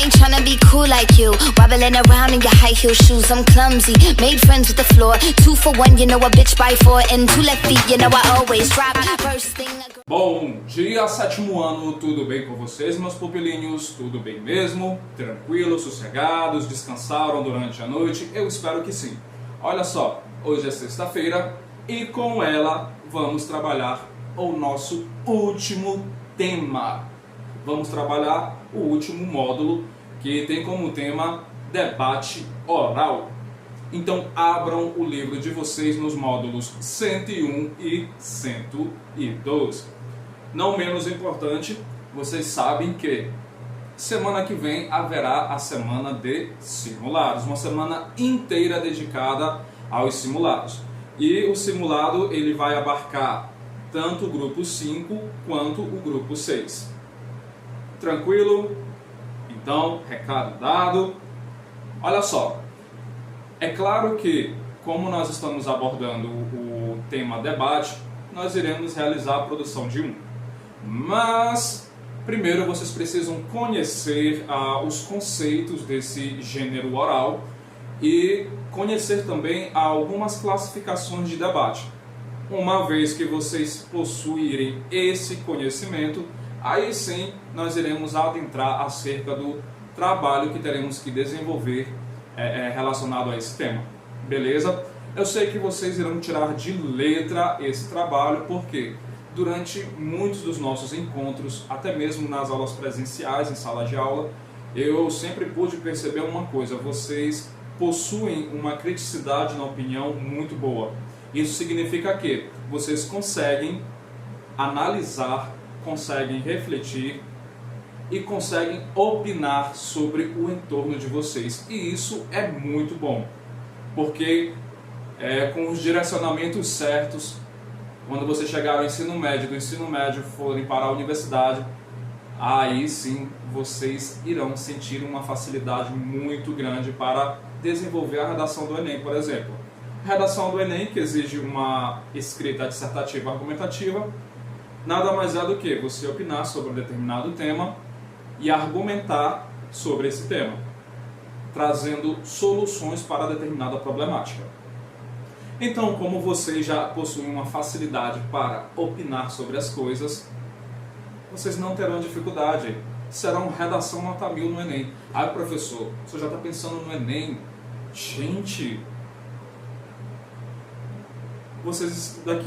ain't tryna be cool like you, wobbling around in your high heel shoes. I'm clumsy, made friends with the floor. 2 for 1, you know a bitch by 4. And 2 left feet, you know I always drop. First thing I go. Bom dia, 7º ano, tudo bem com vocês, meus pupilinhos? Tudo bem mesmo? Tranquilos, sossegados, descansaram durante a noite? Eu espero que sim. Olha só, hoje é sexta-feira e com ela vamos trabalhar o nosso último tema. Vamos trabalhar o último módulo que tem como tema debate oral. Então abram o livro de vocês nos módulos 101 e 112. Não menos importante, vocês sabem que semana que vem haverá a semana de simulados, uma semana inteira dedicada aos simulados. E o simulado ele vai abarcar tanto o grupo 5 quanto o grupo 6. Tranquilo? Então, recado dado. Olha só, é claro que, como nós estamos abordando o tema debate, nós iremos realizar a produção de um. Mas, primeiro vocês precisam conhecer os conceitos desse gênero oral e conhecer também algumas classificações de debate. Uma vez que vocês possuírem esse conhecimento, aí sim nós iremos adentrar acerca do trabalho que teremos que desenvolver relacionado a esse tema. Beleza? Eu sei que vocês irão tirar de letra esse trabalho, porque durante muitos dos nossos encontros, até mesmo nas aulas presenciais, em sala de aula, eu sempre pude perceber uma coisa: vocês possuem uma criticidade na opinião muito boa. Isso significa que vocês conseguem analisar, conseguem refletir e conseguem opinar sobre o entorno de vocês. E isso é muito bom, porque com os direcionamentos certos, quando você chegar ao ensino médio, do ensino médio forem para a universidade, aí sim vocês irão sentir uma facilidade muito grande para desenvolver a redação do Enem, por exemplo. A redação do Enem, que exige uma escrita dissertativa argumentativa, nada mais é do que você opinar sobre um determinado tema e argumentar sobre esse tema, trazendo soluções para determinada problemática. Então, como vocês já possuem uma facilidade para opinar sobre as coisas, vocês não terão dificuldade. Será uma redação nota 1000 no Enem. Ah, professor, você já está pensando no Enem? Gente,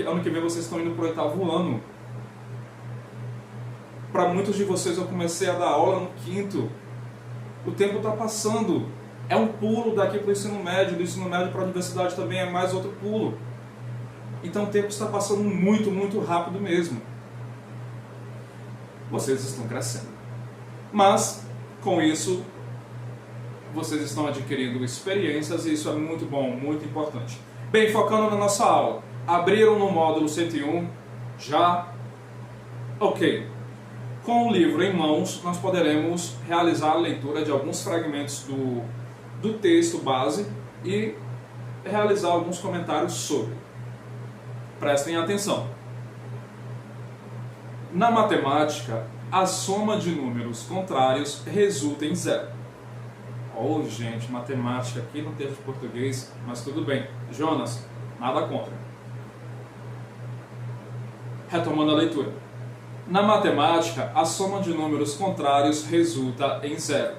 ano que vem vocês estão indo para o 8º ano. Para muitos de vocês eu comecei a dar aula no 5º. O tempo está passando. É um pulo daqui para o ensino médio, do ensino médio para a universidade também é mais outro pulo. Então o tempo está passando muito, muito rápido mesmo. Vocês estão crescendo. Mas, com isso, vocês estão adquirindo experiências e isso é muito bom, muito importante. Bem, focando na nossa aula. Abriram no módulo 101? Já? Ok. Com o livro em mãos, nós poderemos realizar a leitura de alguns fragmentos do texto base e realizar alguns comentários sobre. Prestem atenção. Na matemática, a soma de números contrários resulta em 0. Oh, gente, matemática aqui no texto de português, mas tudo bem. Jonas, nada contra. Retomando a leitura. Na matemática, a soma de números contrários resulta em 0.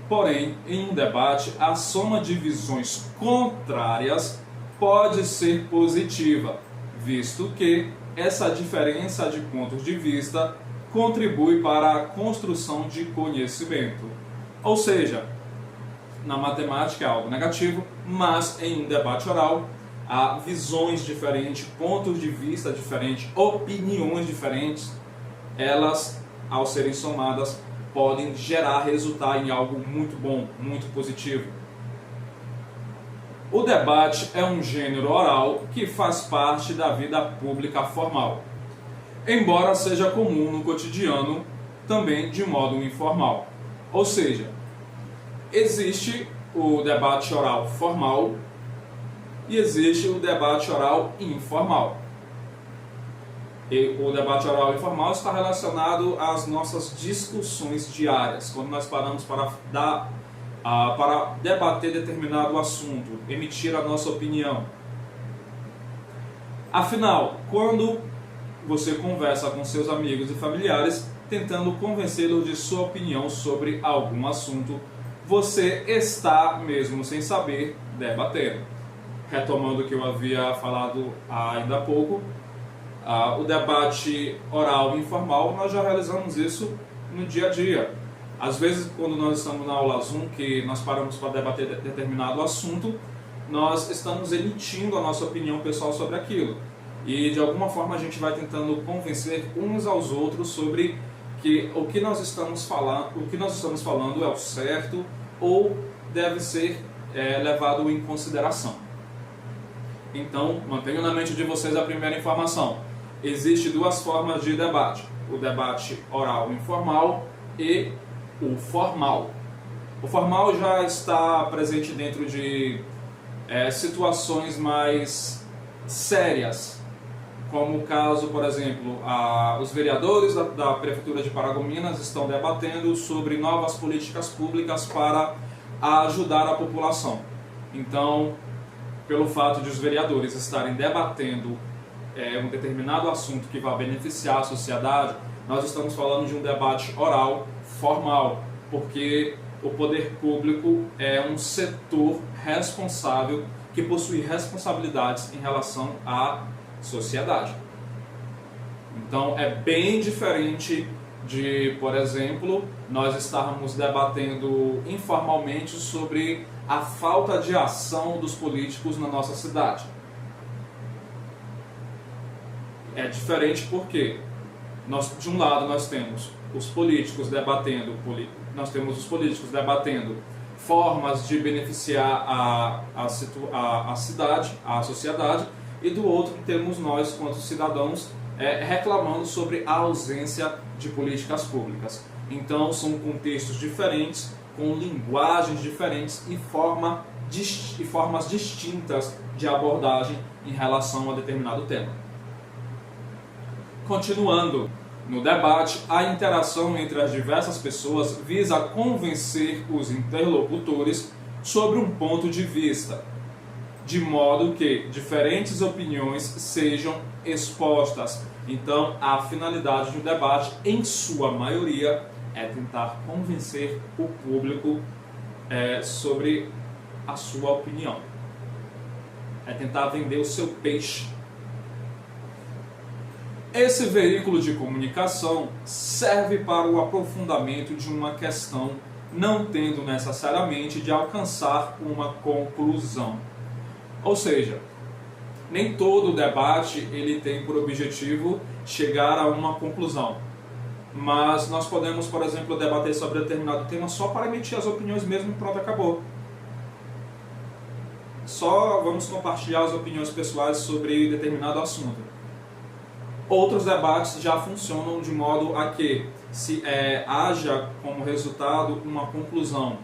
Porém, em um debate, a soma de visões contrárias pode ser positiva, visto que essa diferença de pontos de vista contribui para a construção de conhecimento. Ou seja, na matemática é algo negativo, mas em um debate oral, há visões diferentes, pontos de vista diferentes, opiniões diferentes. Elas, ao serem somadas, podem resultar em algo muito bom, muito positivo. O debate é um gênero oral que faz parte da vida pública formal, embora seja comum no cotidiano, também de modo informal. Ou seja, existe o debate oral formal e existe o debate oral informal. E o debate oral informal está relacionado às nossas discussões diárias, quando nós paramos para debater determinado assunto, emitir a nossa opinião. Afinal, quando você conversa com seus amigos e familiares, tentando convencê-los de sua opinião sobre algum assunto, você está, mesmo sem saber, debatendo. Retomando o que eu havia falado ainda há pouco, o debate oral informal, nós já realizamos isso no dia a dia. Às vezes, quando nós estamos na aula Zoom, que nós paramos para debater determinado assunto, nós estamos emitindo a nossa opinião pessoal sobre aquilo. E, de alguma forma, a gente vai tentando convencer uns aos outros sobre que o que nós estamos falando é o certo ou deve ser levado em consideração. Então, mantenham na mente de vocês a primeira informação. Existem duas formas de debate: o debate oral informal e o formal. O formal já está presente dentro de situações mais sérias, como o caso, por exemplo, os vereadores da Prefeitura de Paragominas estão debatendo sobre novas políticas públicas para ajudar a população. Então, pelo fato de os vereadores estarem debatendo um determinado assunto que vai beneficiar a sociedade, nós estamos falando de um debate oral formal, porque o poder público é um setor responsável que possui responsabilidades em relação à sociedade. Então é bem diferente de, por exemplo, nós estarmos debatendo informalmente sobre a falta de ação dos políticos na nossa cidade. É diferente porque de um lado nós temos os políticos debatendo formas de beneficiar a cidade, a sociedade, e do outro temos nós, quanto cidadãos, reclamando sobre a ausência de políticas públicas. Então são contextos diferentes, com linguagens diferentes e formas distintas de abordagem em relação a determinado tema. Continuando, no debate, a interação entre as diversas pessoas visa convencer os interlocutores sobre um ponto de vista, de modo que diferentes opiniões sejam expostas. Então, a finalidade do debate, em sua maioria, é tentar convencer o público sobre a sua opinião. É tentar vender o seu peixe. Esse veículo de comunicação serve para o aprofundamento de uma questão, não tendo necessariamente de alcançar uma conclusão. Ou seja, nem todo debate ele tem por objetivo chegar a uma conclusão. Mas nós podemos, por exemplo, debater sobre determinado tema só para emitir as opiniões mesmo e pronto, acabou. Só vamos compartilhar as opiniões pessoais sobre determinado assunto. Outros debates já funcionam de modo a que haja como resultado uma conclusão,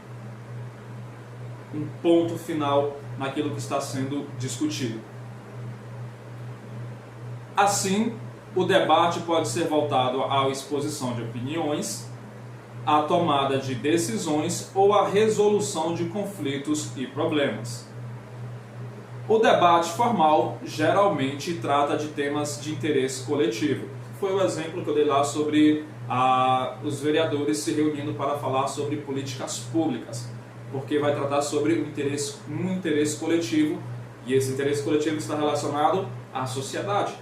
um ponto final naquilo que está sendo discutido. Assim, o debate pode ser voltado à exposição de opiniões, à tomada de decisões ou à resolução de conflitos e problemas. O debate formal geralmente trata de temas de interesse coletivo. Foi o exemplo que eu dei lá sobre os vereadores se reunindo para falar sobre políticas públicas, porque vai tratar sobre um interesse coletivo, e esse interesse coletivo está relacionado à sociedade.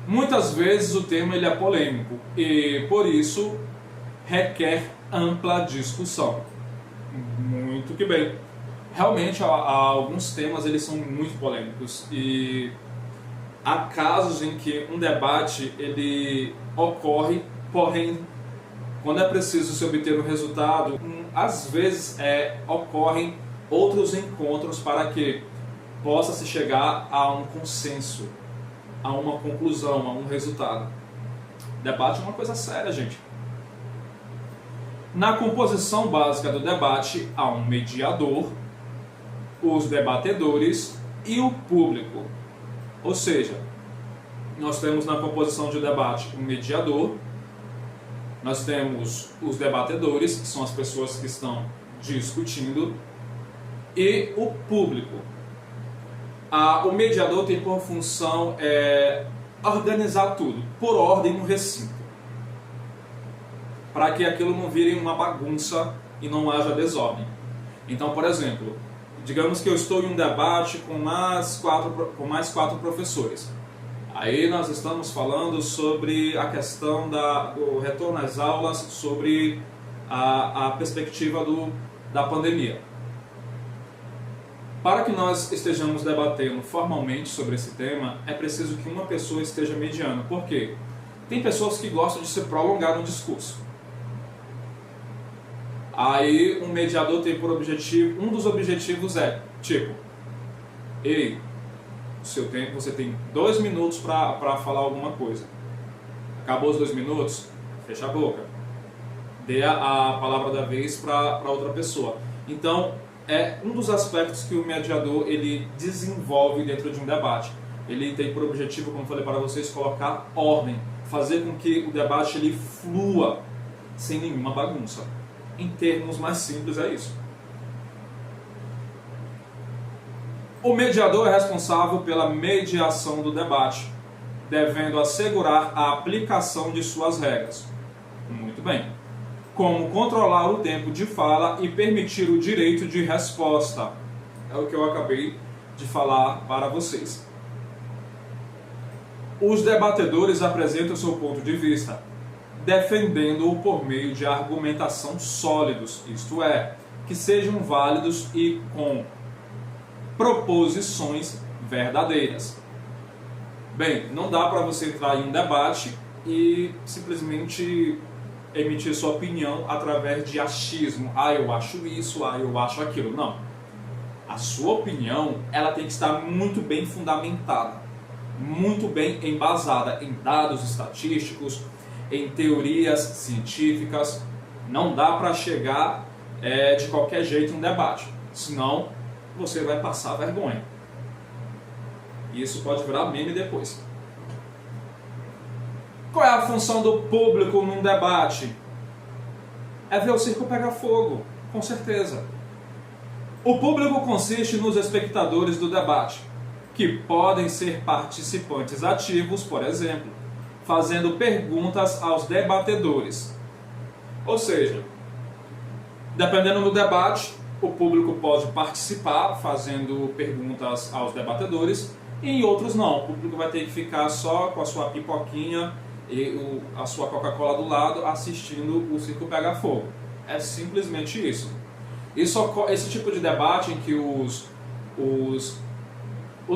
Muitas vezes o tema ele é polêmico e, por isso, requer ampla discussão. Muito que bem. Realmente, alguns temas eles são muito polêmicos e há casos em que um debate ele ocorre, porém, quando é preciso se obter um resultado, às vezes ocorrem outros encontros para que possa se chegar a um consenso, a uma conclusão, a um resultado. Debate é uma coisa séria, gente. Na composição básica do debate, há um mediador, os debatedores e o público. Ou seja, nós temos na composição de debate um mediador, nós temos os debatedores, que são as pessoas que estão discutindo, e o público. O mediador tem por função organizar tudo, por ordem no recinto, para que aquilo não vire uma bagunça e não haja desordem. Então, por exemplo, digamos que eu estou em um debate com mais quatro professores. Aí nós estamos falando sobre a questão do retorno às aulas, sobre a perspectiva da pandemia. Para que nós estejamos debatendo formalmente sobre esse tema, é preciso que uma pessoa esteja mediando. Por quê? Tem pessoas que gostam de se prolongar no discurso. Aí um mediador tem por objetivo, um dos objetivos é, tipo, ei, você tem 2 minutos para falar alguma coisa. Acabou os 2 minutos, fecha a boca. Dê a palavra da vez para outra pessoa. Então, é um dos aspectos que o mediador ele desenvolve dentro de um debate. Ele tem por objetivo, como eu falei para vocês, colocar ordem, fazer com que o debate ele flua sem nenhuma bagunça. Em termos mais simples, é isso. O mediador é responsável pela mediação do debate, devendo assegurar a aplicação de suas regras. Muito bem. Como controlar o tempo de fala e permitir o direito de resposta. É o que eu acabei de falar para vocês. Os debatedores apresentam seu ponto de vista, defendendo-o por meio de argumentação sólidos, isto é, que sejam válidos e com proposições verdadeiras. Bem, não dá para você entrar em um debate e simplesmente emitir sua opinião através de achismo. Eu acho isso, eu acho aquilo. Não. A sua opinião, ela tem que estar muito bem fundamentada, muito bem embasada em dados estatísticos, em teorias científicas. Não dá para chegar de qualquer jeito em um debate, senão você vai passar vergonha. E isso pode virar meme depois. Qual é a função do público num debate? É ver o circo pegar fogo, com certeza. O público consiste nos espectadores do debate, que podem ser participantes ativos, por exemplo, fazendo perguntas aos debatedores. Ou seja, dependendo do debate, o público pode participar fazendo perguntas aos debatedores, e em outros não. O público vai ter que ficar só com a sua pipoquinha e a sua Coca-Cola do lado assistindo o circo pegar fogo. É simplesmente isso. Esse tipo de debate em que os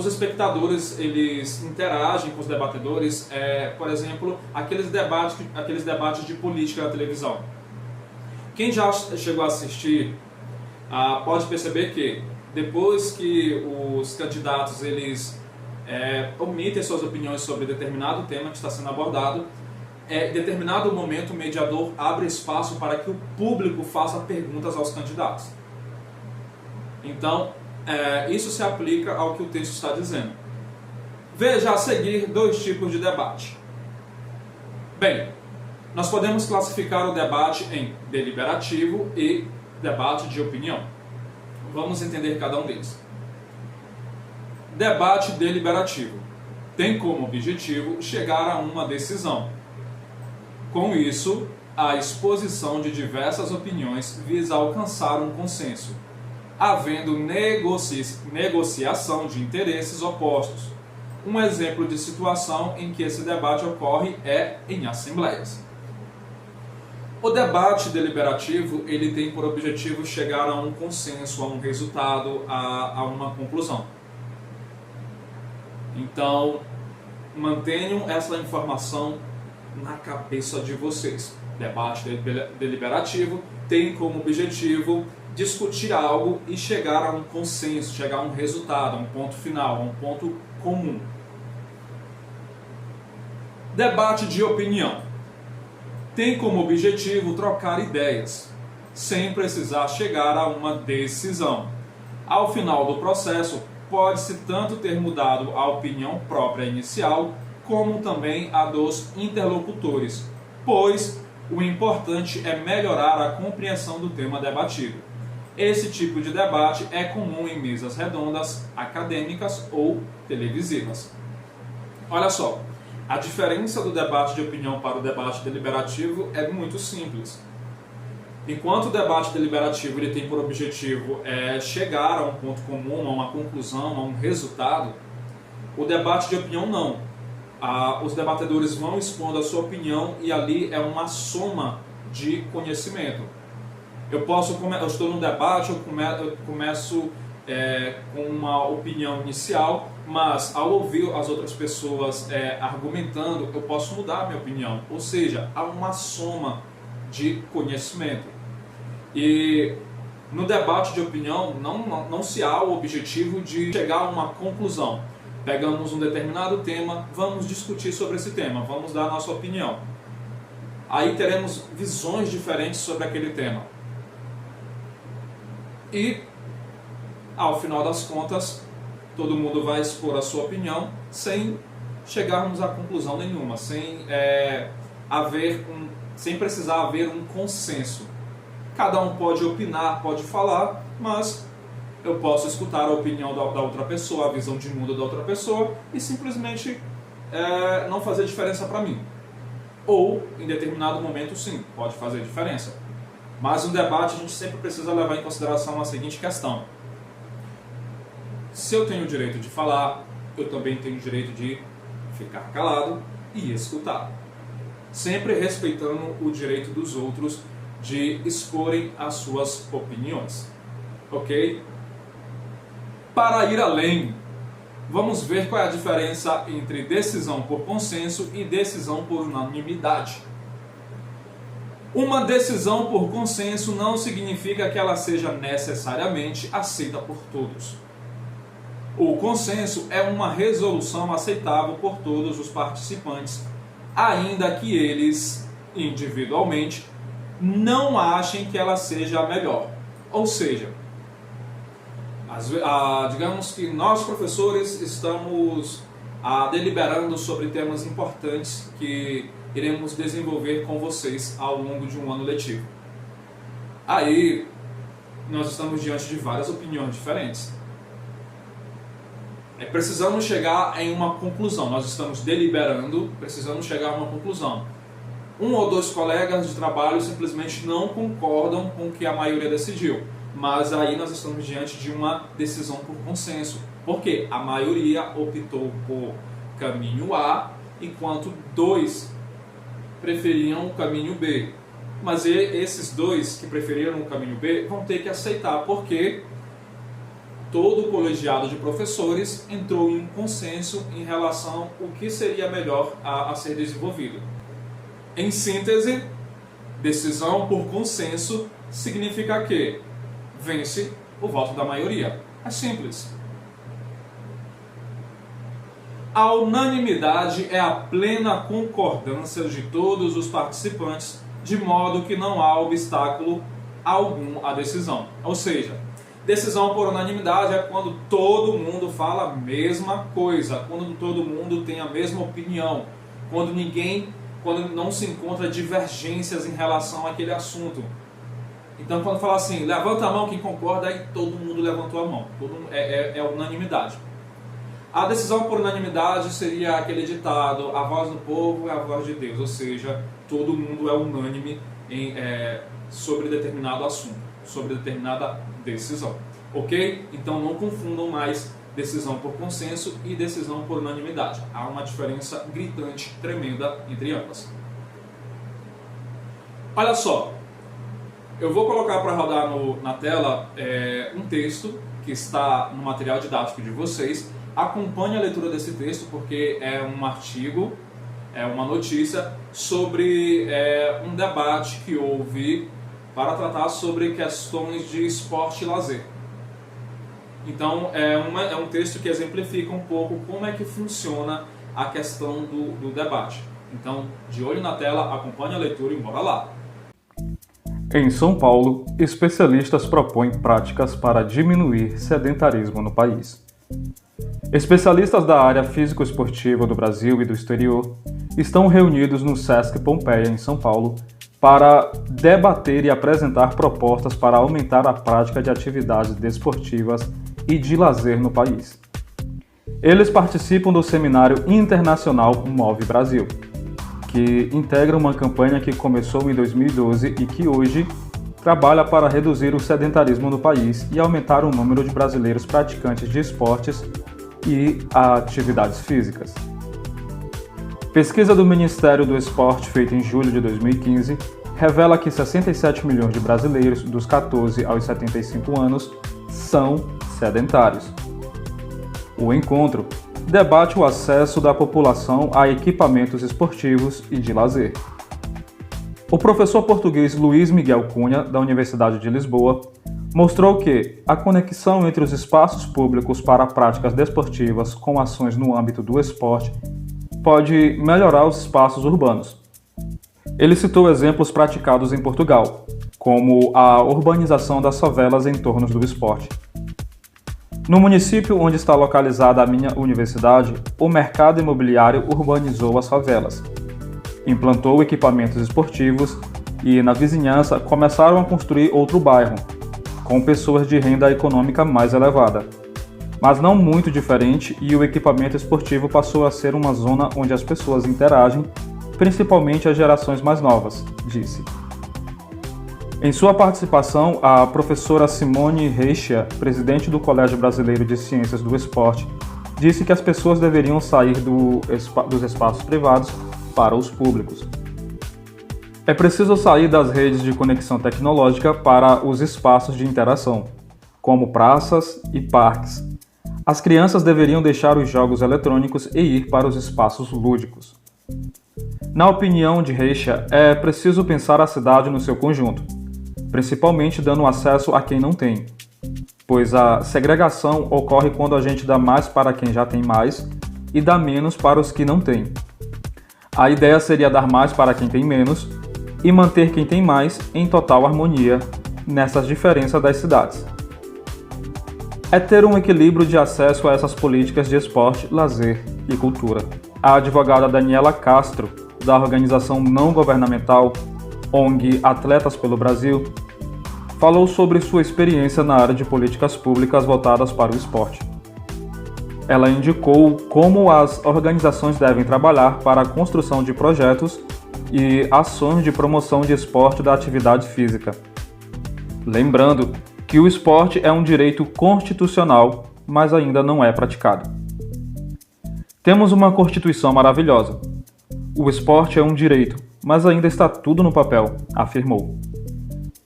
espectadores eles interagem com os debatedores, por exemplo, aqueles debates de política na televisão. Quem já chegou a assistir pode perceber que depois que os candidatos eles omitem suas opiniões sobre determinado tema que está sendo abordado, em determinado momento o mediador abre espaço para que o público faça perguntas aos candidatos. Então, isso se aplica ao que o texto está dizendo. Veja a seguir 2 tipos de debate. Bem, nós podemos classificar o debate em deliberativo e debate de opinião. Vamos entender cada um deles. Debate deliberativo tem como objetivo chegar a uma decisão. Com isso, a exposição de diversas opiniões visa alcançar um consenso, havendo negociação de interesses opostos. Um exemplo de situação em que esse debate ocorre é em assembleias. O debate deliberativo ele tem por objetivo chegar a um consenso, a um resultado, a uma conclusão. Então, mantenham essa informação na cabeça de vocês. Debate deliberativo tem como objetivo discutir algo e chegar a um consenso, chegar a um resultado, a um ponto final, a um ponto comum. Debate de opinião tem como objetivo trocar ideias, sem precisar chegar a uma decisão. Ao final do processo, pode-se tanto ter mudado a opinião própria inicial, como também a dos interlocutores, pois o importante é melhorar a compreensão do tema debatido. Esse tipo de debate é comum em mesas redondas, acadêmicas ou televisivas. Olha só, a diferença do debate de opinião para o debate deliberativo é muito simples. Enquanto o debate deliberativo ele tem por objetivo chegar a um ponto comum, a uma conclusão, a um resultado, o debate de opinião não. Os debatedores vão expondo a sua opinião e ali é uma soma de conhecimento. Eu estou num debate, eu começo com uma opinião inicial, mas ao ouvir as outras pessoas argumentando, eu posso mudar a minha opinião. Ou seja, há uma soma de conhecimento. E no debate de opinião não se há o objetivo de chegar a uma conclusão. Pegamos um determinado tema, vamos discutir sobre esse tema, vamos dar a nossa opinião. Aí teremos visões diferentes sobre aquele tema. E, ao final das contas, todo mundo vai expor a sua opinião sem chegarmos a conclusão nenhuma, sem precisar haver um consenso. Cada um pode opinar, pode falar, mas eu posso escutar a opinião da outra pessoa, a visão de mundo da outra pessoa e simplesmente não fazer diferença para mim. Ou, em determinado momento, sim, pode fazer diferença. Mas no debate a gente sempre precisa levar em consideração a seguinte questão. Se eu tenho o direito de falar, eu também tenho o direito de ficar calado e escutar. Sempre respeitando o direito dos outros de exporem as suas opiniões. Ok? Para ir além, vamos ver qual é a diferença entre decisão por consenso e decisão por unanimidade. Uma decisão por consenso não significa que ela seja necessariamente aceita por todos. O consenso é uma resolução aceitável por todos os participantes, ainda que eles, individualmente, não achem que ela seja a melhor. Ou seja, digamos que nós professores estamos deliberando sobre temas importantes que iremos desenvolver com vocês ao longo de um ano letivo. Aí, nós estamos diante de várias opiniões diferentes. Precisamos chegar em uma conclusão. Nós estamos deliberando, precisamos chegar a uma conclusão. Um ou dois colegas de trabalho simplesmente não concordam com o que a maioria decidiu. Mas aí nós estamos diante de uma decisão por consenso. Porque a maioria optou por caminho A, enquanto dois preferiam o caminho B. Mas esses dois que preferiram o caminho B vão ter que aceitar, porque todo o colegiado de professores entrou em um consenso em relação ao que seria melhor a ser desenvolvido. Em síntese, decisão por consenso significa que vence o voto da maioria. É simples. A unanimidade é a plena concordância de todos os participantes, de modo que não há obstáculo algum à decisão. Ou seja, decisão por unanimidade é quando todo mundo fala a mesma coisa, quando todo mundo tem a mesma opinião, quando não se encontra divergências em relação àquele assunto. Então, quando fala assim, levanta a mão quem concorda, aí todo mundo levantou a mão. É unanimidade. A decisão por unanimidade seria aquele ditado, a voz do povo é a voz de Deus, ou seja, todo mundo é unânime sobre determinado assunto, sobre determinada decisão. Ok? Então não confundam mais decisão por consenso e decisão por unanimidade. Há uma diferença gritante, tremenda entre ambas. Olha só, eu vou colocar para rodar na tela um texto que está no material didático de vocês. Acompanhe a leitura desse texto porque é um artigo, é uma notícia sobre um debate que houve para tratar sobre questões de esporte e lazer. Então é um texto que exemplifica um pouco como é que funciona a questão do debate. Então, de olho na tela, acompanhe a leitura e bora lá! Em São Paulo, especialistas propõem práticas para diminuir sedentarismo no país. Especialistas da área físico-esportiva do Brasil e do exterior estão reunidos no Sesc Pompeia, em São Paulo, para debater e apresentar propostas para aumentar a prática de atividades desportivas e de lazer no país. Eles participam do Seminário Internacional Move Brasil, que integra uma campanha que começou em 2012 e que hoje trabalha para reduzir o sedentarismo no país e aumentar o número de brasileiros praticantes de esportes e atividades físicas. Pesquisa do Ministério do Esporte feita em julho de 2015 revela que 67 milhões de brasileiros dos 14 aos 75 anos são sedentários. O encontro debate o acesso da população a equipamentos esportivos e de lazer. O professor português Luiz Miguel Cunha, da Universidade de Lisboa, mostrou que a conexão entre os espaços públicos para práticas desportivas com ações no âmbito do esporte pode melhorar os espaços urbanos. Ele citou exemplos praticados em Portugal, como a urbanização das favelas em torno do esporte. No município onde está localizada a minha universidade, o mercado imobiliário urbanizou as favelas, implantou equipamentos esportivos e, na vizinhança, começaram a construir outro bairro, com pessoas de renda econômica mais elevada. Mas não muito diferente, e o equipamento esportivo passou a ser uma zona onde as pessoas interagem, principalmente as gerações mais novas, disse. Em sua participação, a professora Simone Reixa, presidente do Colégio Brasileiro de Ciências do Esporte, disse que as pessoas deveriam sair dos espaços privados para os públicos. É preciso sair das redes de conexão tecnológica para os espaços de interação, como praças e parques. As crianças deveriam deixar os jogos eletrônicos e ir para os espaços lúdicos. Na opinião de Reixa, é preciso pensar a cidade no seu conjunto, principalmente dando acesso a quem não tem, pois a segregação ocorre quando a gente dá mais para quem já tem mais e dá menos para os que não têm. A ideia seria dar mais para quem tem menos e manter quem tem mais em total harmonia nessas diferenças das cidades. É ter um equilíbrio de acesso a essas políticas de esporte, lazer e cultura. A advogada Daniela Castro, da organização não governamental ONG Atletas pelo Brasil, falou sobre sua experiência na área de políticas públicas voltadas para o esporte. Ela indicou como as organizações devem trabalhar para a construção de projetos e ações de promoção de esporte da atividade física. Lembrando que o esporte é um direito constitucional, mas ainda não é praticado. Temos uma Constituição maravilhosa. O esporte é um direito, mas ainda está tudo no papel, afirmou.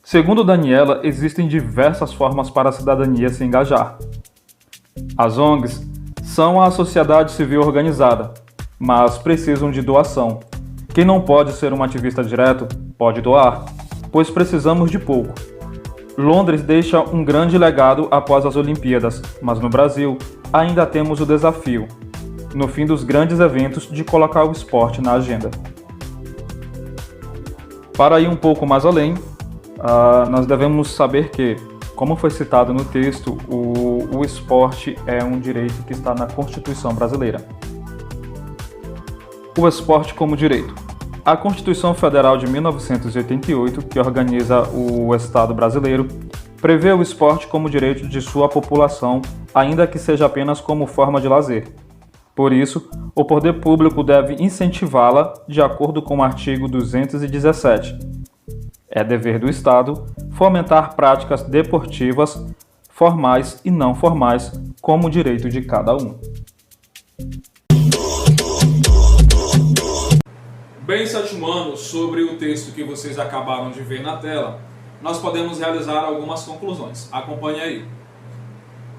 Segundo Daniela, existem diversas formas para a cidadania se engajar. As ONGs são a sociedade civil organizada, mas precisam de doação. Quem não pode ser um ativista direto, pode doar, pois precisamos de pouco. Londres deixa um grande legado após as Olimpíadas, mas no Brasil ainda temos o desafio, no fim dos grandes eventos, de colocar o esporte na agenda. Para ir um pouco mais além, nós devemos saber que, como foi citado no texto, o esporte é um direito que está na Constituição brasileira. O esporte como direito. A Constituição Federal de 1988, que organiza o Estado brasileiro, prevê o esporte como direito de sua população, ainda que seja apenas como forma de lazer. Por isso, o poder público deve incentivá-la de acordo com o artigo 217. É dever do Estado fomentar práticas deportivas, formais e não formais, como direito de cada um. Bem, sétimo sobre o texto que vocês acabaram de ver na tela, nós podemos realizar algumas conclusões. Acompanhe aí.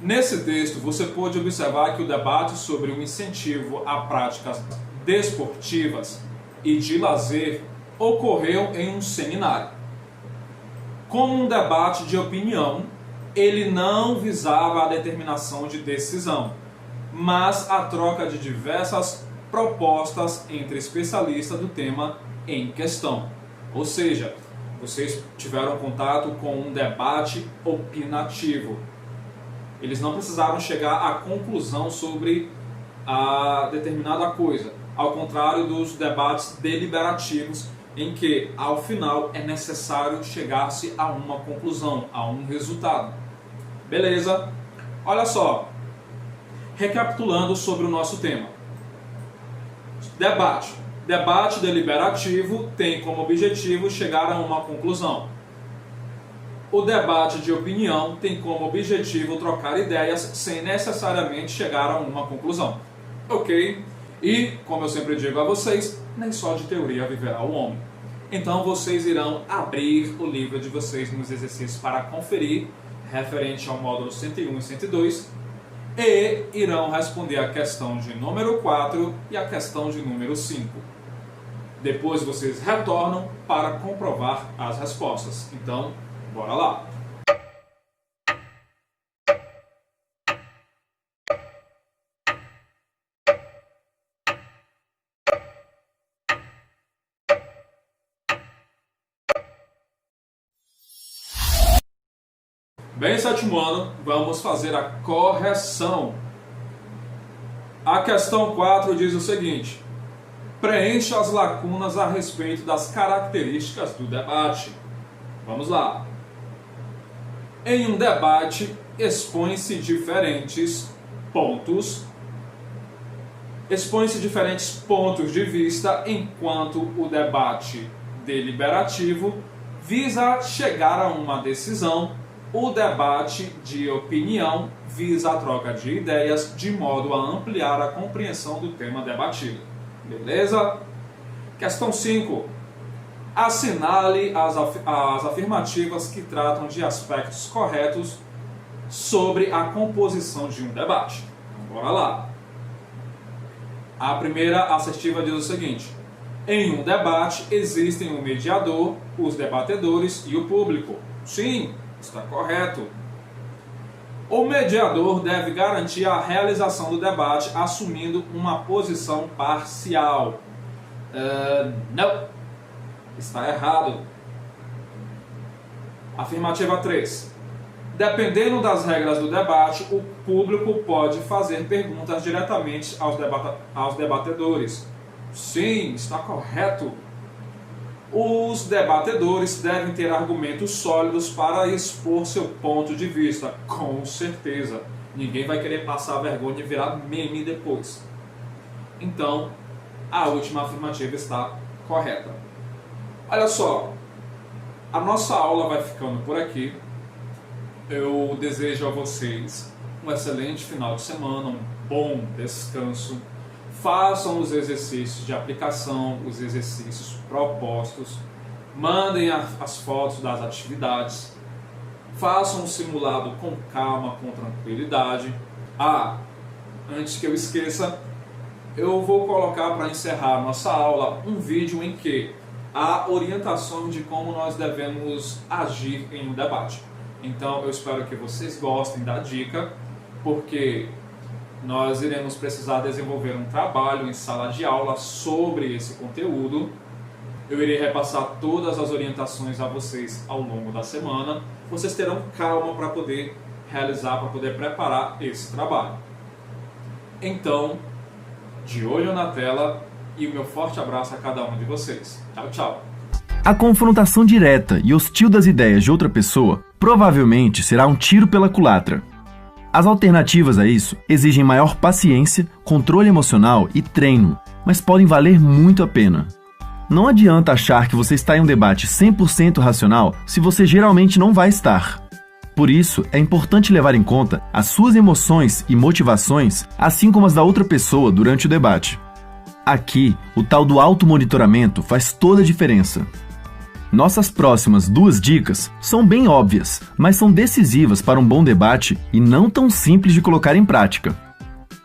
Nesse texto, você pode observar que o debate sobre o incentivo a práticas desportivas e de lazer ocorreu em um seminário. Como um debate de opinião, ele não visava a determinação de decisão, mas a troca de diversas propostas entre especialistas do tema em questão. Ou seja, vocês tiveram contato com um debate opinativo. Eles não precisaram chegar à conclusão sobre a determinada coisa, ao contrário dos debates deliberativos, em que, ao final, é necessário chegar-se a uma conclusão, a um resultado. Beleza? Olha só, recapitulando sobre o nosso tema. Debate. Debate deliberativo tem como objetivo chegar a uma conclusão. O debate de opinião tem como objetivo trocar ideias sem necessariamente chegar a uma conclusão. Ok? E, como eu sempre digo a vocês, nem só de teoria viverá o homem. Então vocês irão abrir o livro de vocês nos exercícios para conferir, referente ao módulo 101 e 102, e irão responder a questão de número 4 e a questão de número 5. Depois vocês retornam para comprovar as respostas. Então, bora lá! Bem, sétimo ano, vamos fazer a correção. A questão 4 diz o seguinte: preencha as lacunas a respeito das características do debate. Vamos lá. Em um debate, expõe-se diferentes pontos de vista, enquanto o debate deliberativo visa chegar a uma decisão. O debate de opinião visa a troca de ideias de modo a ampliar a compreensão do tema debatido. Beleza? Questão 5. Assinale as afirmativas que tratam de aspectos corretos sobre a composição de um debate. Bora lá. A primeira assertiva diz o seguinte: em um debate existem o mediador, os debatedores e o público. Sim, está correto. O mediador deve garantir a realização do debate assumindo uma posição parcial. Não. Está errado. Afirmativa 3. Dependendo das regras do debate, o público pode fazer perguntas diretamente aos debatedores. Sim, está correto. Os debatedores devem ter argumentos sólidos para expor seu ponto de vista, com certeza. Ninguém vai querer passar vergonha e virar meme depois. Então, a última afirmativa está correta. Olha só, a nossa aula vai ficando por aqui. Eu desejo a vocês um excelente final de semana, um bom descanso. Façam os exercícios de aplicação, os exercícios propostos, mandem as fotos das atividades, façam o simulado com calma, com tranquilidade. Antes que eu esqueça, eu vou colocar para encerrar a nossa aula um vídeo em que há orientações de como nós devemos agir em um debate. Então eu espero que vocês gostem da dica, porque nós iremos precisar desenvolver um trabalho em sala de aula sobre esse conteúdo. Eu irei repassar todas as orientações a vocês ao longo da semana. Vocês terão calma para poder realizar, para poder preparar esse trabalho. Então, de olho na tela e o meu forte abraço a cada um de vocês. Tchau, tchau. A confrontação direta e hostil das ideias de outra pessoa provavelmente será um tiro pela culatra. As alternativas a isso exigem maior paciência, controle emocional e treino, mas podem valer muito a pena. Não adianta achar que você está em um debate 100% racional se você geralmente não vai estar. Por isso, é importante levar em conta as suas emoções e motivações, assim como as da outra pessoa durante o debate. Aqui, o tal do automonitoramento faz toda a diferença. Nossas próximas 2 dicas são bem óbvias, mas são decisivas para um bom debate e não tão simples de colocar em prática.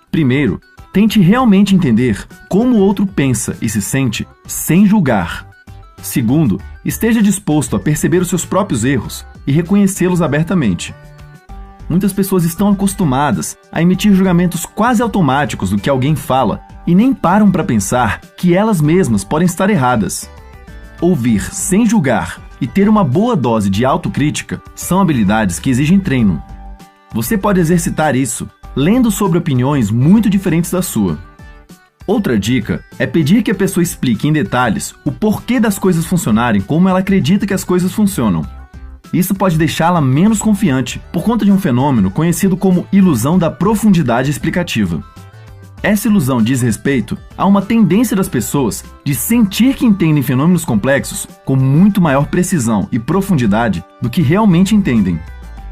Primeiro, tente realmente entender como o outro pensa e se sente sem julgar. Segundo, esteja disposto a perceber os seus próprios erros e reconhecê-los abertamente. Muitas pessoas estão acostumadas a emitir julgamentos quase automáticos do que alguém fala e nem param para pensar que elas mesmas podem estar erradas. Ouvir sem julgar e ter uma boa dose de autocrítica são habilidades que exigem treino. Você pode exercitar isso lendo sobre opiniões muito diferentes da sua. Outra dica é pedir que a pessoa explique em detalhes o porquê das coisas funcionarem como ela acredita que as coisas funcionam. Isso pode deixá-la menos confiante por conta de um fenômeno conhecido como ilusão da profundidade explicativa. Essa ilusão diz respeito a uma tendência das pessoas de sentir que entendem fenômenos complexos com muito maior precisão e profundidade do que realmente entendem.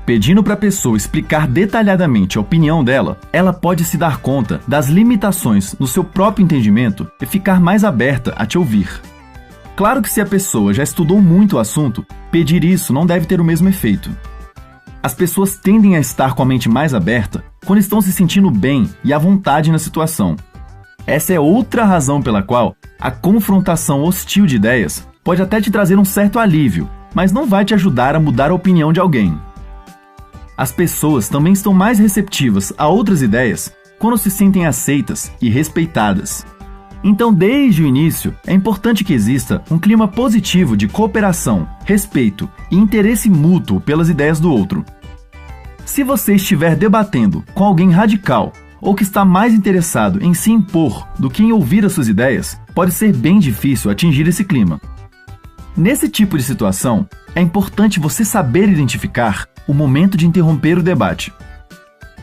Pedindo para a pessoa explicar detalhadamente a opinião dela, ela pode se dar conta das limitações no seu próprio entendimento e ficar mais aberta a te ouvir. Claro que se a pessoa já estudou muito o assunto, pedir isso não deve ter o mesmo efeito. As pessoas tendem a estar com a mente mais aberta quando estão se sentindo bem e à vontade na situação. Essa é outra razão pela qual a confrontação hostil de ideias pode até te trazer um certo alívio, mas não vai te ajudar a mudar a opinião de alguém. As pessoas também estão mais receptivas a outras ideias quando se sentem aceitas e respeitadas. Então, desde o início, é importante que exista um clima positivo de cooperação, respeito e interesse mútuo pelas ideias do outro. Se você estiver debatendo com alguém radical ou que está mais interessado em se impor do que em ouvir as suas ideias, pode ser bem difícil atingir esse clima. Nesse tipo de situação, é importante você saber identificar o momento de interromper o debate.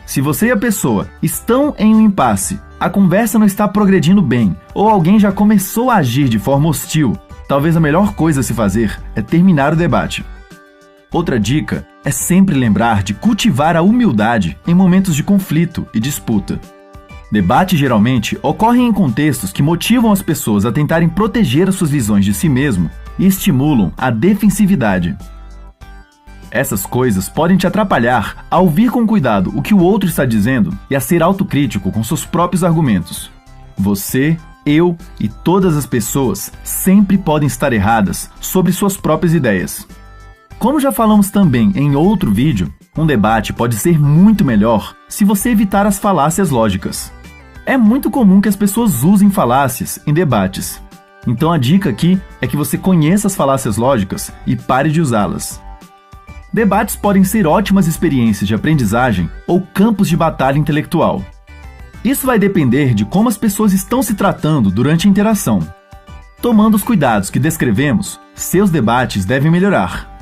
Se você e a pessoa estão em um impasse, a conversa não está progredindo bem, ou alguém já começou a agir de forma hostil, talvez a melhor coisa a se fazer é terminar o debate. Outra dica é sempre lembrar de cultivar a humildade em momentos de conflito e disputa. Debates geralmente ocorrem em contextos que motivam as pessoas a tentarem proteger as suas visões de si mesmo e estimulam a defensividade. Essas coisas podem te atrapalhar a ouvir com cuidado o que o outro está dizendo e a ser autocrítico com seus próprios argumentos. Você, eu e todas as pessoas sempre podem estar erradas sobre suas próprias ideias. Como já falamos também em outro vídeo, um debate pode ser muito melhor se você evitar as falácias lógicas. É muito comum que as pessoas usem falácias em debates. Então a dica aqui é que você conheça as falácias lógicas e pare de usá-las. Debates podem ser ótimas experiências de aprendizagem ou campos de batalha intelectual. Isso vai depender de como as pessoas estão se tratando durante a interação. Tomando os cuidados que descrevemos, seus debates devem melhorar.